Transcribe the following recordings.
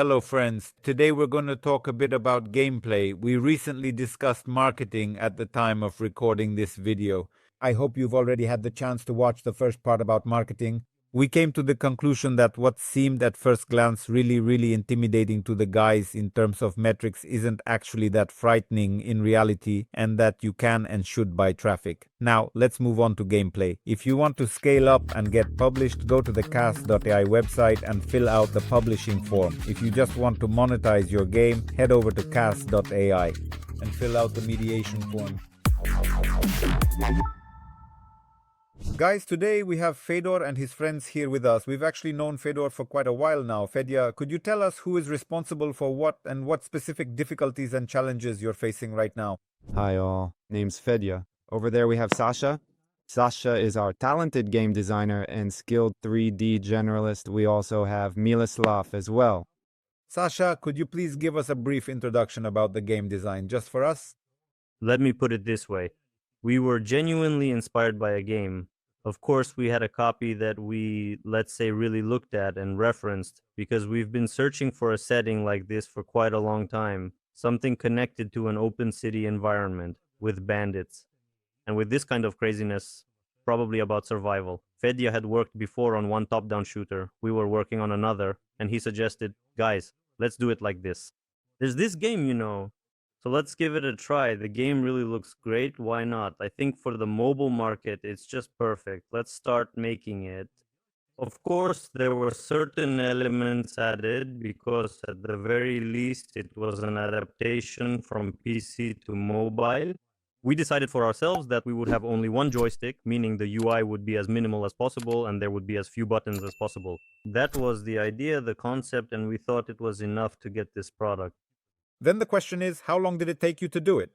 hello friends. Today we're going to talk a bit about gameplay. We recently discussed marketing at the time of recording this video. I hope you've already had the chance to watch the first part about marketing. We came to the conclusion that what seemed at first glance really intimidating to the guys in terms of metrics isn't actually that frightening in reality, and that you can and should buy traffic. Now, let's move on to gameplay. If you want to scale up and get published, go to the cast.ai website and fill out the publishing form. If you just want to monetize your game, head over to cast.ai and fill out the mediation form. Guys, today we have Fedor and his friends here with us. We've actually known Fedor for quite a while now. Fedya, could you tell us who is responsible for what and what specific difficulties and challenges you're facing right now? Hi all, name's Fedya. Over there we have Sasha. Sasha is our talented game designer and skilled 3D generalist. We also have Miloslav as well. Sasha, could you please give us a brief introduction about the game design, just for us? Let me put it this way. We were genuinely inspired by a game. Of course, we had a copy that we, let's say, really looked at and referenced because we've been searching for a setting like this for quite a long time. Something connected to an open city environment with bandits. And with this kind of craziness, probably about survival. Fedya had worked before on one top-down shooter. We were working on another, and he suggested, guys, let's do it like this. There's this game, so let's give it a try. The game really looks great. Why not? I think for the mobile market, it's just perfect. Let's start making it. Of course, there were certain elements added because at the very least, it was an adaptation from PC to mobile. We decided for ourselves that we would have only one joystick, meaning the UI would be as minimal as possible and there would be as few buttons as possible. That was the idea, the concept, and we thought it was enough to get this product. Then the question is, how long did it take you to do it?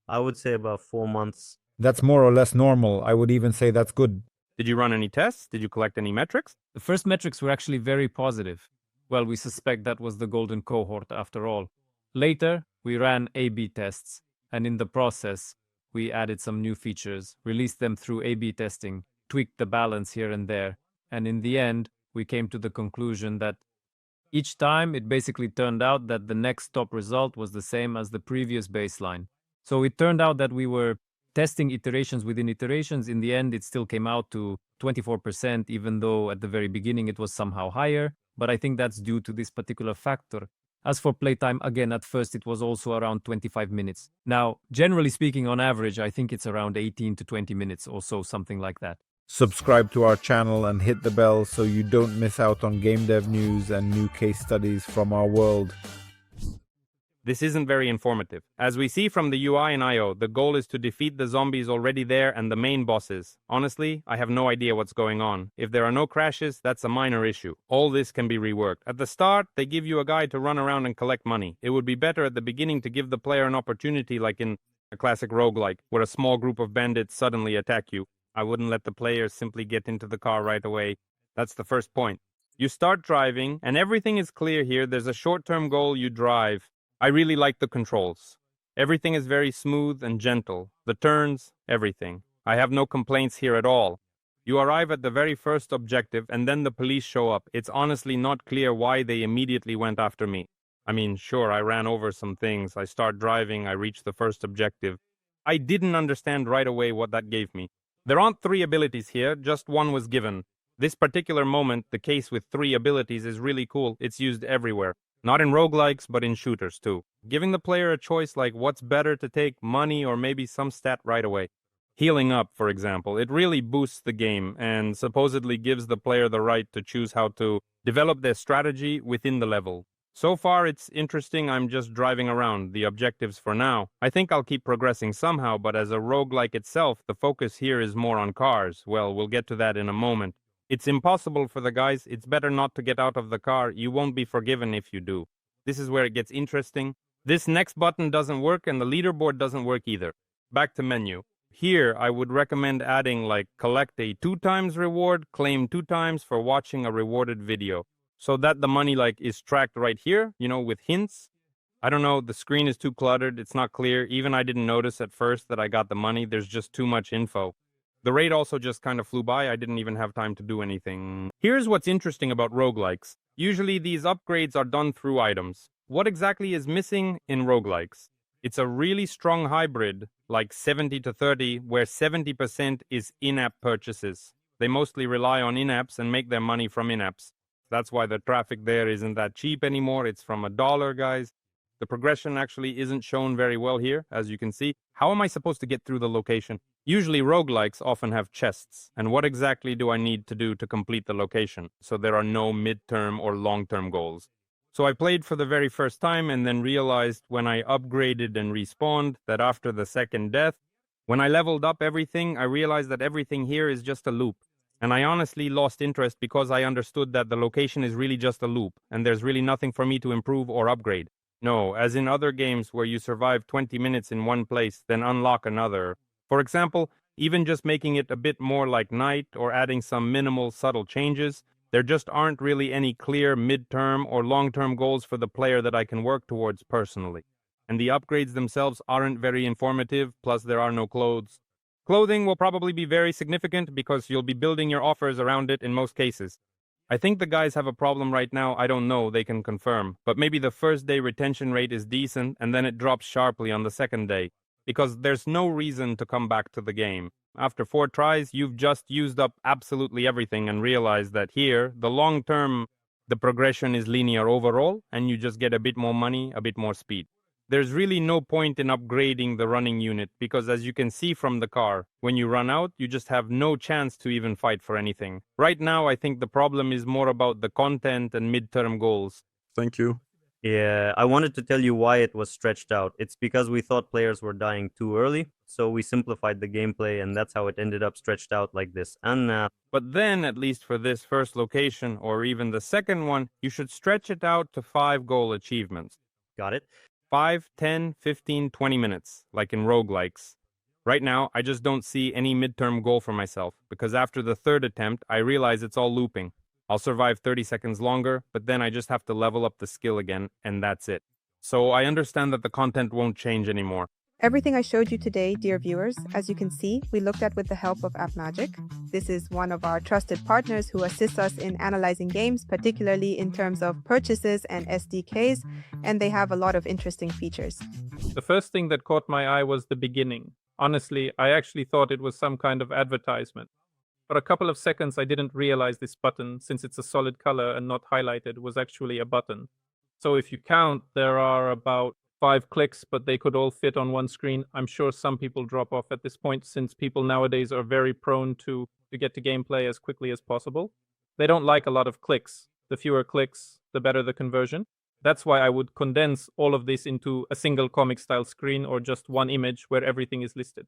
I would say about 4 months. That's more or less normal. I would even say that's good. Did you run any tests? Did you collect any metrics? The first metrics were actually very positive. Well, we suspect that was the golden cohort after all. Later, we ran A/B tests, and in the process, we added some new features, released them through A/B testing, tweaked the balance here and there, and in the end, we came to the conclusion that each time it basically turned out that the next top result was the same as the previous baseline. So it turned out that we were testing iterations within iterations. In the end, it still came out to 24%, even though at the very beginning it was somehow higher. But I think that's due to this particular factor. As for playtime, again, at first it was also around 25 minutes. Now, generally speaking, on average, I think it's around 18 to 20 minutes or so, something like that. Subscribe to our channel and hit the bell so you don't miss out on game dev news and new case studies from our world. This isn't very informative. As we see from the UI and IO, the goal is to defeat the zombies already there and the main bosses. Honestly, I have no idea what's going on. If there are no crashes, that's a minor issue. All this can be reworked. At the start, they give you a guide to run around and collect money. It would be better at the beginning to give the player an opportunity like in a classic roguelike, where a small group of bandits suddenly attack you. I wouldn't let the players simply get into the car right away. That's the first point. You start driving, and everything is clear here. There's a short-term goal, you drive. I really like the controls. Everything is very smooth and gentle. The turns, everything. I have no complaints here at all. You arrive at the very first objective, and then the police show up. It's honestly not clear why they immediately went after me. I mean, sure, I ran over some things. I start driving, I reach the first objective. I didn't understand right away what that gave me. There aren't 3 abilities here, just one was given. This particular moment, the case with 3 abilities is really cool. It's used everywhere. Not in roguelikes, but in shooters too. Giving the player a choice like what's better to take, money or maybe some stat right away. Healing up, for example, it really boosts the game and supposedly gives the player the right to choose how to develop their strategy within the level. So far, it's interesting. I'm just driving around the objectives for now. I think I'll keep progressing somehow, but as a roguelike itself, the focus here is more on cars. Well, we'll get to that in a moment. It's impossible for the guys. It's better not to get out of the car. You won't be forgiven if you do. This is where it gets interesting. This next button doesn't work, and the leaderboard doesn't work either. Back to menu. Here, I would recommend adding like collect a 2 times reward, claim 2 times for watching a rewarded video. So that the money is tracked right here, with hints. I don't know, the screen is too cluttered, it's not clear. Even I didn't notice at first that I got the money, there's just too much info. The raid also just kind of flew by, I didn't even have time to do anything. Here's what's interesting about roguelikes. Usually these upgrades are done through items. What exactly is missing in roguelikes? It's a really strong hybrid, like 70 to 30, where 70% is in-app purchases. They mostly rely on in-apps and make their money from in-apps. That's why the traffic there isn't that cheap anymore. It's from $1, guys. The progression actually isn't shown very well here, as you can see. How am I supposed to get through the location? Usually roguelikes often have chests, and what exactly do I need to do to complete the location, so there are no midterm or long-term goals? So I played for the very first time and then realized when I upgraded and respawned that after the second death, when I leveled up everything, I realized that everything here is just a loop. And I honestly lost interest because I understood that the location is really just a loop, and there's really nothing for me to improve or upgrade. No, as in other games where you survive 20 minutes in one place, then unlock another. For example, even just making it a bit more like night or adding some minimal subtle changes, there just aren't really any clear mid-term or long-term goals for the player that I can work towards personally. And the upgrades themselves aren't very informative, plus there are no clothes. Clothing will probably be very significant because you'll be building your offers around it in most cases. I think the guys have a problem right now, I don't know, they can confirm, but maybe the first day retention rate is decent and then it drops sharply on the second day, because there's no reason to come back to the game. After 4 tries, you've just used up absolutely everything and realized that here, the long term, the progression is linear overall, and you just get a bit more money, a bit more speed. There's really no point in upgrading the running unit because, as you can see from the car, when you run out, you just have no chance to even fight for anything. Right now, I think the problem is more about the content and midterm goals. Thank you. Yeah, I wanted to tell you why it was stretched out. It's because we thought players were dying too early, so we simplified the gameplay, and that's how it ended up stretched out like this. And But then, at least for this first location, or even the second one, you should stretch it out to 5 goal achievements. got it? 5, 10, 15, 20 minutes, like in roguelikes. Right now, I just don't see any midterm goal for myself, because after the third attempt, I realize it's all looping. I'll survive 30 seconds longer, but then I just have to level up the skill again, and that's it. So I understand that the content won't change anymore. Everything I showed you today, dear viewers, as you can see, we looked at with the help of AppMagic. This is one of our trusted partners who assists us in analyzing games, particularly in terms of purchases and SDKs, and they have a lot of interesting features. The first thing that caught my eye was the beginning. Honestly, I actually thought it was some kind of advertisement. For a couple of seconds, I didn't realize this button, since it's a solid color and not highlighted, was actually a button. So if you count, there are about 5 clicks, but they could all fit on one screen. I'm sure some people drop off at this point, since people nowadays are very prone to get to gameplay as quickly as possible. They don't like a lot of clicks. The fewer clicks, the better the conversion. That's why I would condense all of this into a single comic-style screen or just one image where everything is listed.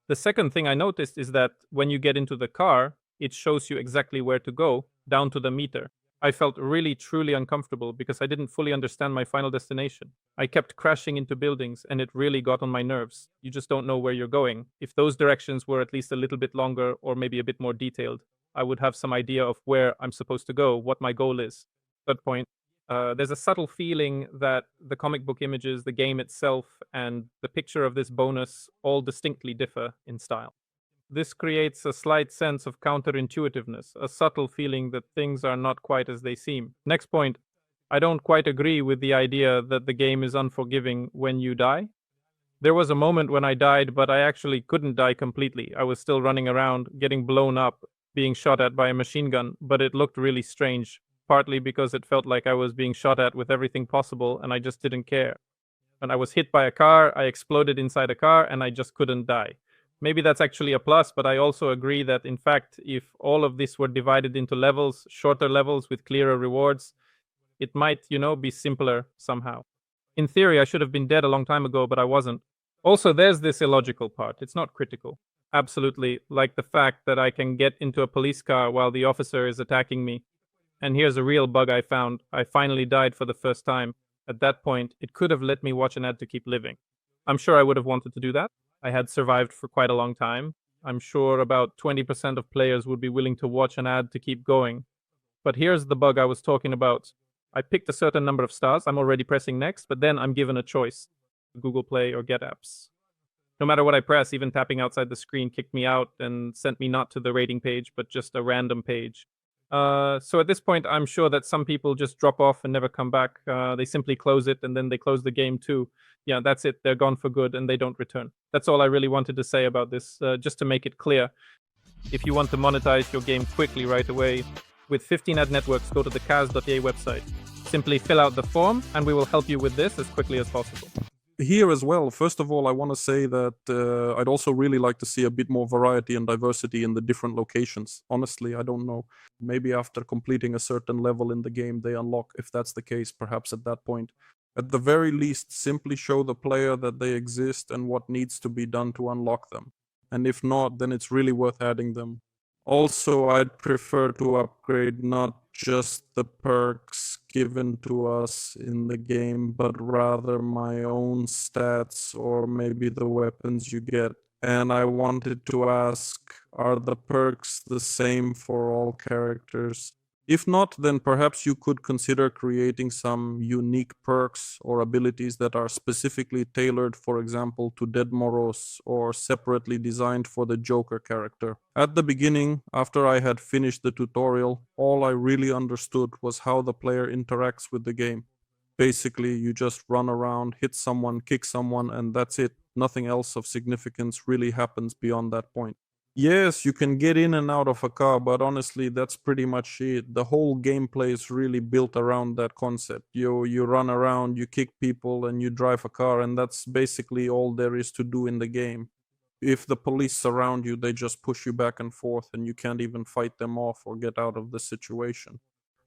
The second thing I noticed is that when you get into the car, it shows you exactly where to go, down to the meter. I felt really, truly uncomfortable because I didn't fully understand my final destination. I kept crashing into buildings and it really got on my nerves. You just don't know where you're going. If those directions were at least a little bit longer or maybe a bit more detailed, I would have some idea of where I'm supposed to go, what my goal is. Third point, there's a subtle feeling that the comic book images, the game itself, and the picture of this bonus all distinctly differ in style. This creates a slight sense of counterintuitiveness, a subtle feeling that things are not quite as they seem. Next point, I don't quite agree with the idea that the game is unforgiving when you die. There was a moment when I died, but I actually couldn't die completely. I was still running around, getting blown up, being shot at by a machine gun, but it looked really strange, partly because it felt like I was being shot at with everything possible and I just didn't care. When I was hit by a car, I exploded inside a car and I just couldn't die. Maybe that's actually a plus, but I also agree that, in fact, if all of this were divided into levels, shorter levels with clearer rewards, it might, be simpler somehow. In theory, I should have been dead a long time ago, but I wasn't. Also, there's this illogical part. It's not critical. Absolutely, like the fact that I can get into a police car while the officer is attacking me. And here's a real bug I found. I finally died for the first time. At that point, it could have let me watch an ad to keep living. I'm sure I would have wanted to do that. I had survived for quite a long time. I'm sure about 20% of players would be willing to watch an ad to keep going. But here's the bug I was talking about. I picked a certain number of stars. I'm already pressing next, but then I'm given a choice. Google Play or Get Apps. No matter what I press, even tapping outside the screen kicked me out and sent me not to the rating page, but just a random page. So at this point, I'm sure that some people just drop off and never come back. They simply close it and then they close the game too. Yeah, that's it. They're gone for good and they don't return. That's all I really wanted to say about this, just to make it clear. If you want to monetize your game quickly right away, with 15 ad networks, go to the Kaz.ea website. Simply fill out the form and we will help you with this as quickly as possible. Here as well, first of all, I want to say that I'd also really like to see a bit more variety and diversity in the different locations. Honestly, I don't know. Maybe after completing a certain level in the game, they unlock. If that's the case, perhaps at that point. At the very least, simply show the player that they exist and what needs to be done to unlock them. And if not, then it's really worth adding them. Also, I'd prefer to upgrade not just the perks given to us in the game, but rather my own stats or maybe the weapons you get. And I wanted to ask, are the perks the same for all characters? If not, then perhaps you could consider creating some unique perks or abilities that are specifically tailored, for example, to Dead Moros or separately designed for the Joker character. At the beginning, after I had finished the tutorial, all I really understood was how the player interacts with the game. Basically, you just run around, hit someone, kick someone, and that's it. Nothing else of significance really happens beyond that point. Yes, you can get in and out of a car, but honestly, that's pretty much it. The whole gameplay is really built around that concept. You run around, you kick people, and you drive a car, and that's basically all there is to do in the game. If the police surround you, they just push you back and forth, and you can't even fight them off or get out of the situation.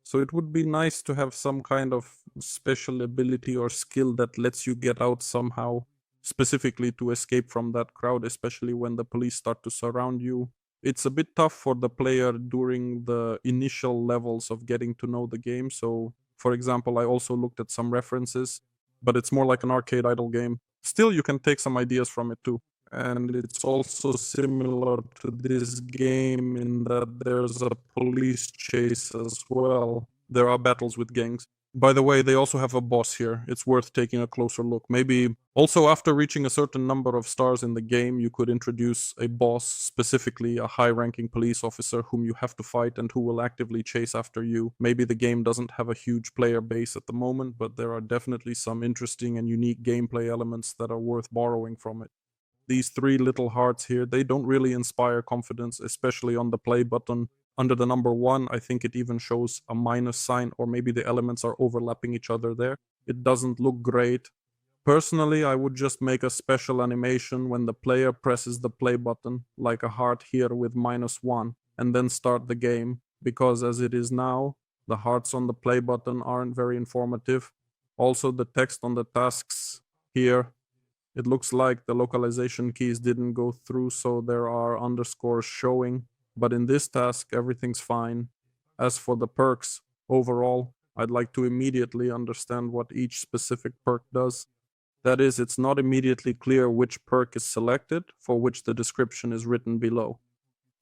So it would be nice to have some kind of special ability or skill that lets you get out somehow, specifically to escape from that crowd, especially when the police start to surround you. It's a bit tough for the player during the initial levels of getting to know the game. So, for example, I also looked at some references, but it's more like an arcade idle game. Still, you can take some ideas from it too. And it's also similar to this game in that there's a police chase as well. There are battles with gangs. By the way, they also have a boss here. It's worth taking a closer look. Maybe also after reaching a certain number of stars in the game, you could introduce a boss, specifically a high-ranking police officer whom you have to fight and who will actively chase after you. Maybe the game doesn't have a huge player base at the moment, but there are definitely some interesting and unique gameplay elements that are worth borrowing from it. These three little hearts here, they don't really inspire confidence, especially on the play button. Under the number 1, I think it even shows a minus sign, or maybe the elements are overlapping each other there. It doesn't look great. Personally, I would just make a special animation when the player presses the play button, like a heart here with -1, and then start the game, because as it is now, the hearts on the play button aren't very informative. Also, the text on the tasks here, it looks like the localization keys didn't go through, so there are underscores showing. But in this task, everything's fine. As for the perks, overall, I'd like to immediately understand what each specific perk does. That is, it's not immediately clear which perk is selected, for which the description is written below.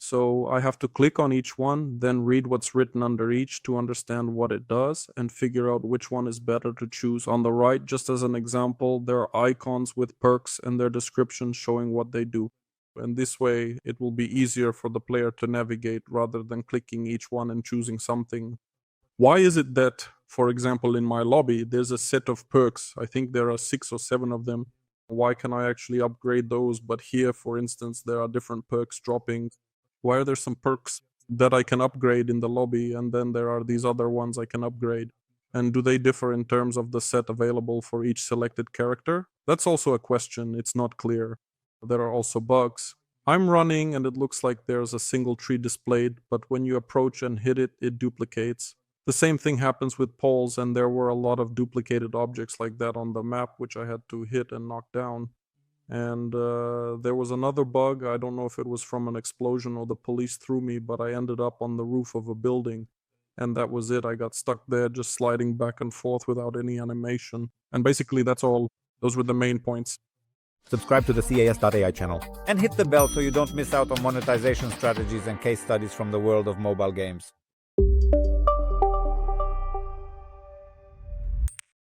So I have to click on each one, then read what's written under each to understand what it does, and figure out which one is better to choose. On the right, just as an example, there are icons with perks and their descriptions showing what they do. And this way, it will be easier for the player to navigate rather than clicking each one and choosing something. Why is it that, for example, in my lobby, there's a set of perks? I think there are 6 or 7 of them. Why can I actually upgrade those? But here, for instance, there are different perks dropping. Why are there some perks that I can upgrade in the lobby, and then there are these other ones I can upgrade? And do they differ in terms of the set available for each selected character? That's also a question. It's not clear. There are also bugs. I'm running and it looks like there's a single tree displayed, but when you approach and hit it, it duplicates. The same thing happens with poles, and there were a lot of duplicated objects like that on the map, which I had to hit and knock down. And there was another bug. I don't know if it was from an explosion or the police threw me, but I ended up on the roof of a building. And that was it. I got stuck there just sliding back and forth without any animation. And basically that's all. Those were the main points. Subscribe to the CAS.ai channel and hit the bell so you don't miss out on monetization strategies and case studies from the world of mobile games.